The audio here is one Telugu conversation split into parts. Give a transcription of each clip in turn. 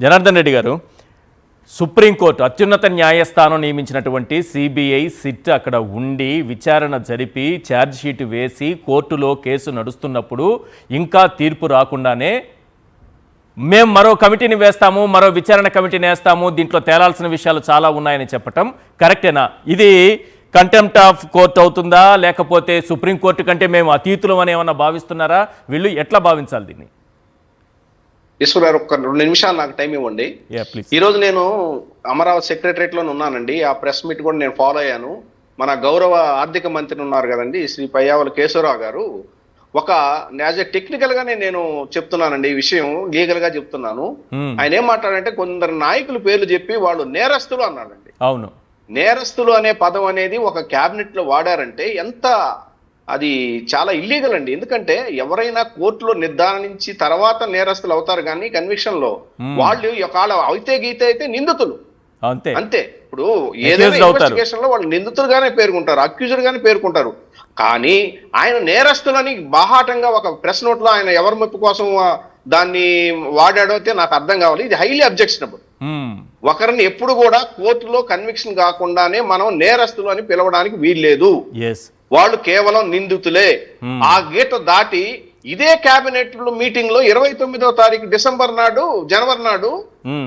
జనార్దన్ రెడ్డి గారు, సుప్రీంకోర్టు అత్యున్నత న్యాయస్థానం నియమించినటువంటి సిబిఐ సిట్ అక్కడ ఉండి విచారణ జరిపి ఛార్జ్షీట్ వేసి కోర్టులో కేసు నడుస్తున్నప్పుడు ఇంకా తీర్పు రాకుండానే మేము మరో కమిటీని వేస్తాము, మరో విచారణ కమిటీని వేస్తాము, దీంట్లో తేలాల్సిన విషయాలు చాలా ఉన్నాయని చెప్పటం కరెక్టేనా? ఇది కంటెంప్ట్ ఆఫ్ కోర్ట్ అవుతుందా, లేకపోతే సుప్రీంకోర్టు కంటే మేము అతీతులం అని ఏమన్నా భావిస్తున్నారా? వీళ్ళు ఎట్లా భావించాలి దీన్ని? ఈశ్వర్ గారు, ఒక 2 నిమిషాలు నాకు టైం ఇవ్వండి. ఈ రోజు నేను అమరావతి సెక్రటరియట్ లో ఉన్నానండి. ఆ ప్రెస్ మీట్ కూడా నేను ఫాలో అయ్యాను. మన గౌరవ ఆర్థిక మంత్రి ఉన్నారు కదండి, శ్రీ పయ్యావుల కేశవరావు గారు, ఒక యాజ్ ఎ టెక్నికల్ గానే నేను చెప్తున్నానండి, ఈ విషయం లీగల్ గా చెప్తున్నాను. ఆయన ఏం మాట్లాడంటే కొందరు నాయకుల పేర్లు చెప్పి వాళ్ళు నేరస్తులు అన్నాడండి. అవును, నేరస్తులు అనే పదం అనేది ఒక క్యాబినెట్ లో వాడారంటే ఎంత అది చాలా ఇల్లీగల్ అండి. ఎందుకంటే ఎవరైనా కోర్టులో నిర్ధారించి తర్వాత నేరస్తులు అవుతారు, కానీ కన్విక్షన్ లో వాళ్ళు ఒకవేళ అయితే గీత అయితే నిందితులు అంతే. ఇప్పుడు ఏదైనా ఇన్వెస్టిగేషన్ లో వాళ్ళు నిందితులుగానే పేర్కొంటారు, అక్యూజర్ గానే పేర్కొంటారు. కానీ ఆయన నేరస్తులని బాహాటంగా ఒక ప్రెస్ నోట్ లో ఆయన ఎవరి మెప్పు కోసం దాన్ని వాడాడో అయితే నాకు అర్థం కావాలి. ఇది హైలీ అబ్జెక్షనబుల్. ఒకరిని ఎప్పుడు కూడా కోర్టులో కన్విక్షన్ కాకుండానే మనం నేరస్తులు అని పిలవడానికి వీల్లేదు. వాళ్ళు కేవలం నిందితులే. ఆ గీత దాటి ఇదే కేబినెట్ మీటింగ్ లో 29వ తారీఖు జనవరి నాడు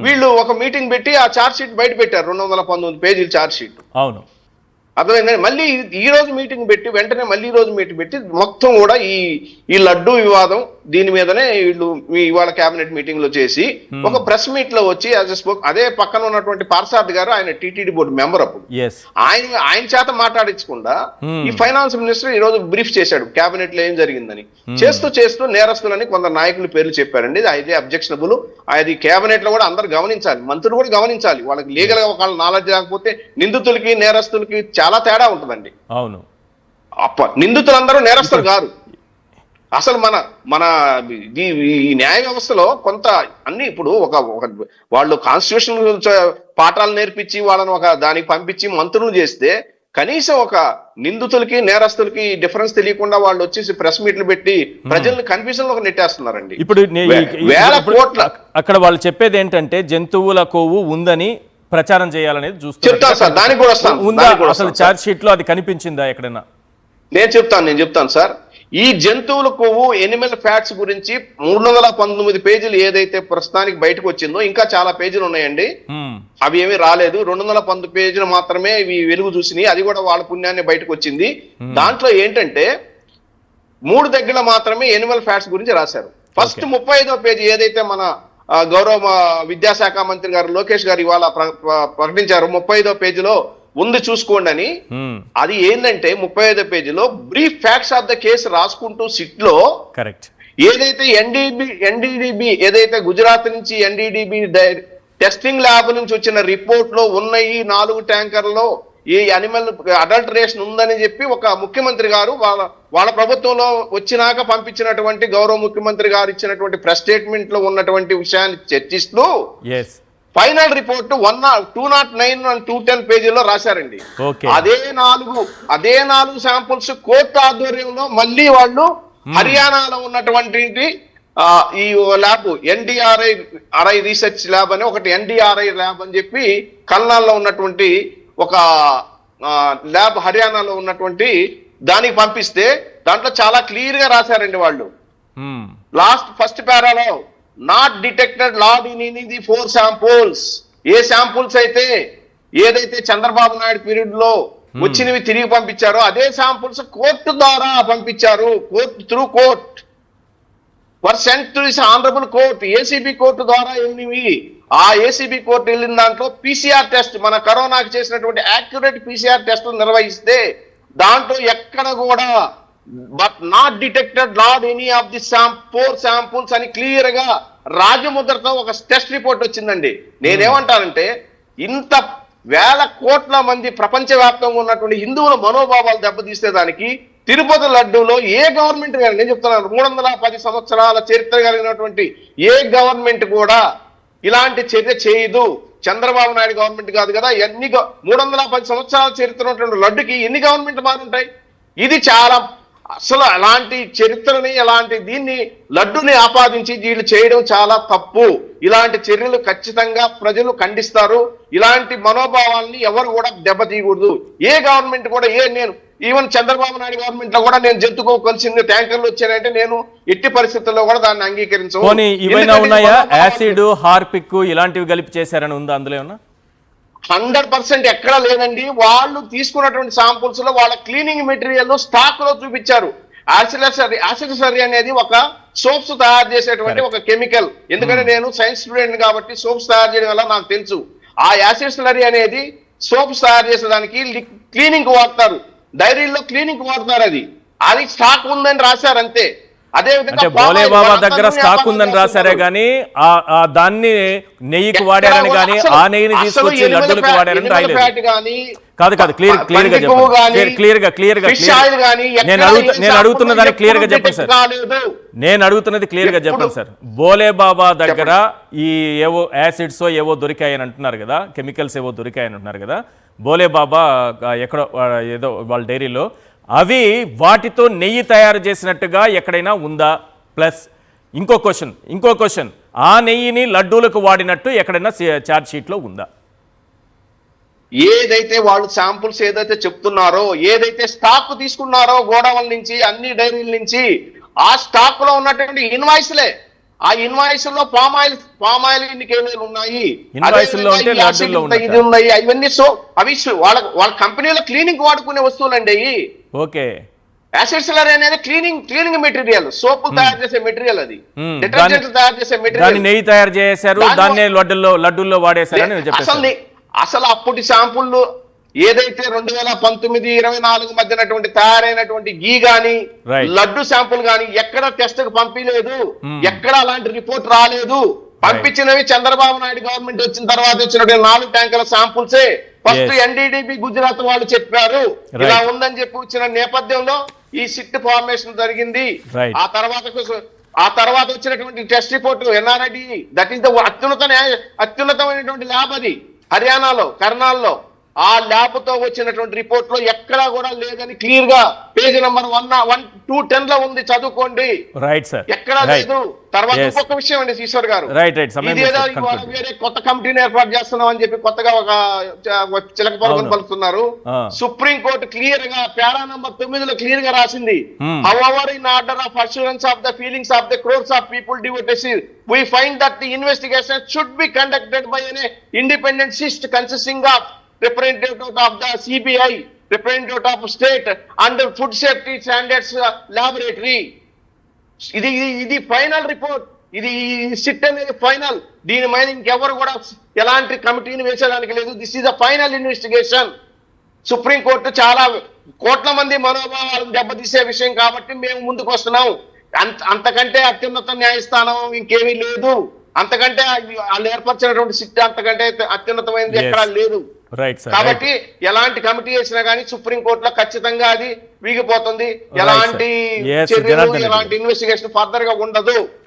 వీళ్ళు ఒక మీటింగ్ పెట్టి ఆ ఛార్జ్ షీట్ బయట పెట్టారు. 219 పేజీల ఛార్జ్ షీట్. అవును, అర్థమైందండి. మళ్ళీ ఈ రోజు మీటింగ్ పెట్టి వెంటనే మళ్ళీ ఈ రోజు మీటింగ్ పెట్టి మొత్తం కూడా ఈ లడ్డూ వివాదం దీని మీదనే వీళ్ళు ఇవాళ కేబినెట్ మీటింగ్ లో చేసి ఒక ప్రెస్ మీట్ లో వచ్చి అదే పక్కన ఉన్నటువంటి పార్సాద్ గారు, ఆయన టీటీడీ బోర్డు మెంబర్, అప్పుడు ఆయన చేత మాట్లాడించకుండా ఈ ఫైనాన్స్ మినిస్టర్ ఈ రోజు బ్రీఫ్ చేశాడు కేబినెట్ లో ఏం జరిగిందని. చేస్తూ నేరస్తులని కొందరు నాయకుల పేర్లు చెప్పారండి. అది అబ్జెక్షనబుల్. అది కేబినెట్ లో కూడా అందరు గమనించాలి, మంత్రులు కూడా గమనించాలి. వాళ్ళకి లీగల్ గా ఒకళ్ళ నాలెడ్జ్ లేకపోతే నిందితులకి నేరస్తులకి చాలా తేడా ఉంటుందండి. అవును, నిందితులందరూ నేరస్తులు కాదు. అసలు మన ఈ న్యాయ వ్యవస్థలో కొంత అన్ని ఇప్పుడు ఒక వాళ్ళు కాన్స్టిట్యూషన్ పాఠాలు నేర్పించి వాళ్ళని ఒక దానికి పంపించి మంత్రులు చేస్తే కనీసం ఒక నిందితులకి నేరస్తులకి డిఫరెన్స్ తెలియకుండా వాళ్ళు వచ్చేసి ప్రెస్ మీట్లు పెట్టి ప్రజల్ని కన్ఫ్యూజన్ లో నెట్టేస్తున్నారండి. ఇప్పుడు అక్కడ వాళ్ళు చెప్పేది ఏంటంటే జంతువుల కొవ్వు ఉందని ప్రచారం చేయాలనేది చెప్తాను సార్. దానికి కూడా వస్తాను. అసలు ఛార్జ్ షీట్ లో అది కనిపించిందా ఎక్కడైనా? నేను చెప్తాను సార్. ఈ జంతువుల కొవ్వు ఎనిమల్ ఫ్యాట్స్ గురించి 319 పేజీలు ఏదైతే ప్రస్తుతానికి బయటకు వచ్చిందో, ఇంకా చాలా పేజీలు ఉన్నాయండి, అవి ఏమీ రాలేదు. 219 పేజీలు మాత్రమే ఇవి వెలుగు చూసినాయి. అది కూడా వాళ్ళ పుణ్యాన్ని బయటకు వచ్చింది. దాంట్లో ఏంటంటే 3 దగ్గర మాత్రమే ఎనిమల్ ఫ్యాట్స్ గురించి రాశారు. ఫస్ట్ 35వ పేజీ ఏదైతే మన గౌరవ విద్యాశాఖ మంత్రి గారు లోకేష్ గారు ఇవాళ ప్రకటించారు, 35వ పేజీలో ఉంది చూసుకోండి అని. అది ఏంటంటే 35వ పేజీలో brief facts of the case రాసుకుంటూ సిట్ లో కరెక్ట్ ఏదైతే ఎన్డీడీబీ ఏదైతే గుజరాత్ నుంచి ఎన్డీడీబీ టెస్టింగ్ ల్యాబ్ నుంచి వచ్చిన రిపోర్ట్ లో ఉన్న ఈ 4 ట్యాంకర్లో ఈ అనిమల్ అడల్టరేషన్ ఉందని చెప్పి ఒక ముఖ్యమంత్రి గారు వాళ్ళ ప్రభుత్వంలో వచ్చినాక పంపించినటువంటి గౌరవ ముఖ్యమంత్రి గారు ఇచ్చినటువంటి ప్రెస్ స్టేట్మెంట్ లో ఉన్నటువంటి విషయాన్ని చర్చిస్తూ ఫైనల్ రిపోర్ట్ 209 and 210 పేజీలో రాశారండి. అదే 4 శాంపుల్స్ కోర్టు ఆధ్వర్యంలో మళ్ళీ వాళ్ళు హర్యానాలో ఉన్నటువంటి ఈ ల్యాబ్ ఎన్డీఆర్ఐ రీసెర్చ్ ల్యాబ్ అని ఒకటి ఎన్డీఆర్ఐ ల్యాబ్ అని చెప్పి కల్నాల్లో ఉన్నటువంటి ఒక ల్యాబ్ హర్యానాలో ఉన్నటువంటి దానికి పంపిస్తే దాంట్లో చాలా క్లియర్ గా రాశారండి వాళ్ళు. ఫస్ట్ పారాలో not detected lard in the 4 samples. ఏ శాంపుల్స్ అయితే ఏదైతే చంద్రబాబు నాయుడు పీరియడ్ లో వచ్చినవి తిరిగి పంపించారో అదే శాంపుల్స్ కోర్టు ద్వారా పంపించారు. Court were sent to this honourable court. ACB court ద్వారా వెళ్ళినవి. ఆ ఏసీబీ కోర్టు వెళ్ళిన దాంట్లో పీసీఆర్ టెస్ట్, మన కరోనాకి చేసినటువంటి యాక్యురేట్ పీసీఆర్ టెస్ట్ నిర్వహిస్తే దాంట్లో ఎక్కడ కూడా but not detected LOD any of the 4 samples అని క్లియర్ గా రాజముద్రతో ఒక టెస్ట్ రిపోర్ట్ వచ్చిందండి. నేనేమంటానంటే ఇంత వేల కోట్ల మంది ప్రపంచవ్యాప్తంగా ఉన్నటువంటి హిందువుల మనోభావాలు దెబ్బతీస్తే దానికి తిరుపతి లడ్డూలో ఏ గవర్నమెంట్ కానీ, నేను చెప్తున్నాను 310 సంవత్సరాల చరిత్ర కలిగినటువంటి ఏ గవర్నమెంట్ కూడా ఇలాంటి చర్య చేయదు. చంద్రబాబు నాయుడు గవర్నమెంట్ కాదు కదా, 310 సంవత్సరాల చరిత్ర ఉన్నటువంటి లడ్డుకి ఎన్ని గవర్నమెంట్ మారుంటాయి? ఇది చాలా అసలు అలాంటి చరిత్రని అలాంటి దీన్ని లడ్డుని ఆపాదించి వీళ్ళు చేయడం చాలా తప్పు. ఇలాంటి చర్యలు ఖచ్చితంగా ప్రజలు ఖండిస్తారు. ఇలాంటి మనోభావాల్ని ఎవరు కూడా దెబ్బతీయకూడదు. ఏ గవర్నమెంట్ కూడా నేను ఈవెన్ చంద్రబాబు నాయుడు గవర్నమెంట్ లో కూడా నేను జంతుకో కలిసింది ట్యాంకర్లు వచ్చానంటే నేను ఎట్టి పరిస్థితుల్లో కూడా దాన్ని అంగీకరించను. ఇవైనా ఉన్నాయా? యాసిడ్, హార్పిక్ ఇలాంటివి కలిపి చేశారని ఉందా అందులో ఏమన్నా? 100% ఎక్కడా లేదండి. వాళ్ళు తీసుకున్నటువంటి శాంపుల్స్ లో వాళ్ళ క్లీనింగ్ మెటీరియల్ స్టాక్ లో చూపించారు. యాసిడ్ అనేది ఒక సోప్స్ తయారు చేసేటువంటి ఒక కెమికల్. ఎందుకంటే నేను సైన్స్ స్టూడెంట్ కాబట్టి సోప్స్ తయారు చేయడం వల్ల నాకు తెలుసు. ఆ యాసిడ్ స్లరీ అనేది సోప్స్ తయారు చేసేదానికి క్లీనింగ్ వాడతారు. డైరీల్లో క్లీనింగ్ వాడతారు. అది స్టాక్ ఉందని రాశారు అంతే. అదే అంటే భోలే బాబా దగ్గర స్టాక్ ఉందని రాశారే గానీ దాన్ని నెయ్యికి వాడారని గానీ ఆ నెయ్యిని తీసుకొచ్చి లడ్డులకు వాడారని రాయలేదు. కాదు క్లియర్ గా నేను అడుగుతున్న దాన్ని క్లియర్ గా చెప్పండి సార్. నేను అడుగుతున్నది క్లియర్ గా చెప్పండి సార్. భోలే బాబా దగ్గర ఈ ఏవో యాసిడ్స్ ఏవో దొరికాయని అంటున్నారు కదా, కెమికల్స్ ఏవో దొరికాయని అంటున్నారు కదా, భోలే బాబా ఎక్కడో ఏదో వాళ్ళ డైరీలో అవి వాటితో నెయ్యి తయారు చేసినట్టుగా ఎక్కడైనా ఉందా? ప్లస్ ఇంకో క్వశ్చన్ ఆ నెయ్యిని లడ్డూలకు వాడినట్టు ఎక్కడైనా ఛార్జ్ షీట్ లో ఉందా? ఏదైతే వాళ్ళు శాంపుల్స్ ఏదైతే చెప్తున్నారో, ఏదైతే స్టాక్ తీసుకున్నారో గోడౌన్ నుంచి అన్ని డైరీల నుంచి, ఆ స్టాక్ లో ఉన్నటువంటి ఇన్వాయిస్లే, ఆ ఇన్వాయిస్ లో పామ్ ఆయిల్ ఇన్ని కేజీలు ఉన్నాయి, ఇది ఉన్నాయి. అవన్నీ అవి వాళ్ళ కంపెనీలో క్లీనింగ్ వాడుకునే వస్తువులండి. ఓకే, యాసిడ్ స్లరీ అనేది క్లీనింగ్ మెటీరియల్, సోపు తయారు చేసే మెటీరియల్, అది డిటర్జెంట్ తయారు చేసే మెటీరియల్. నెయ్యి తయారు చేశారు, దాన్ని లడ్డుల్లో వాడేశారు. అసలు అప్పటి శాంపుల్ ఏదైతే 2019-24 మధ్యనటువంటి తయారైనటువంటి గీ గాని లడ్డు శాంపుల్ గాని ఎక్కడ టెస్ట్ కు పంపించలేదు. ఎక్కడ అలాంటి రిపోర్ట్ రాలేదు. పంపించినవి చంద్రబాబు నాయుడు గవర్నమెంట్ వచ్చిన తర్వాత వచ్చినటువంటి 4 ట్యాంకుల శాంపుల్సే. ఫస్ట్ ఎన్డీడీబీ గుజరాత్ వాళ్ళు చెప్పారు ఇలా ఉందని చెప్పి వచ్చిన నేపథ్యంలో ఈ సిట్ ఫార్మేషన్ జరిగింది. ఆ తర్వాత వచ్చినటువంటి test report NRID, that is the అత్యున్నతమైనటువంటి ల్యాబ్. అది హర్యానాలో, కర్నాల్లో. ఆ ల్యాబ్ తో వచ్చినటువంటి రిపోర్ట్ లో ఎక్కడా కూడా లేదని క్లియర్ గా పేజీ నెంబర్ 1-210 లో ఉంది, చదువుకోండి. రైట్ సార్, ఎక్కడా లేదు. తర్వాత ఇంకొక విషయం అండి ఈశ్వర్ గారు, వేరే కొత్త కమిటీని ఏర్పాటు చేస్తున్నాం అని చెప్పి కొత్తగా ఒక చిలక పలుకుని పలుకుతున్నారు. సుప్రీం కోర్టు క్లియర్ గా పారా నంబర్ 9 క్లియర్ గా రాసింది. However in order of assurance of the feelings of the crores of people devotees we find that the investigation should be conducted by an independent cyst consisting of representative of the CBI, representative of state and the food safety standards laboratory. ఇది ఫైనల్ రిపోర్ట్. ఇది సిట్ అనేది ఫైనల్. దీని మీద ఇంకెవరు కూడా ఎలాంటి కమిటీని వేసేదానికి లేదు. This is the final investigation. Supreme court చాలా కోట్ల మంది మనోభావాలను దెబ్బతీసే విషయం కాబట్టి మేము ముందుకు వస్తున్నాం. అంతకంటే అత్యున్నత న్యాయస్థానం ఇంకేమీ లేదు. అంతకంటే వాళ్ళు ఏర్పరిచినటువంటి సిట్ అంతకంటే అత్యున్నతమైనది ఎక్కడా లేదు. కాబట్టి ఎలాంటి కమిటీ వేసినా కానీ సుప్రీం కోర్టులో ఖచ్చితంగా అది వీగిపోతుంది. ఎలాంటి చర్యలు, ఎలాంటి ఇన్వెస్టిగేషన్ ఫర్దర్ గా ఉండదు.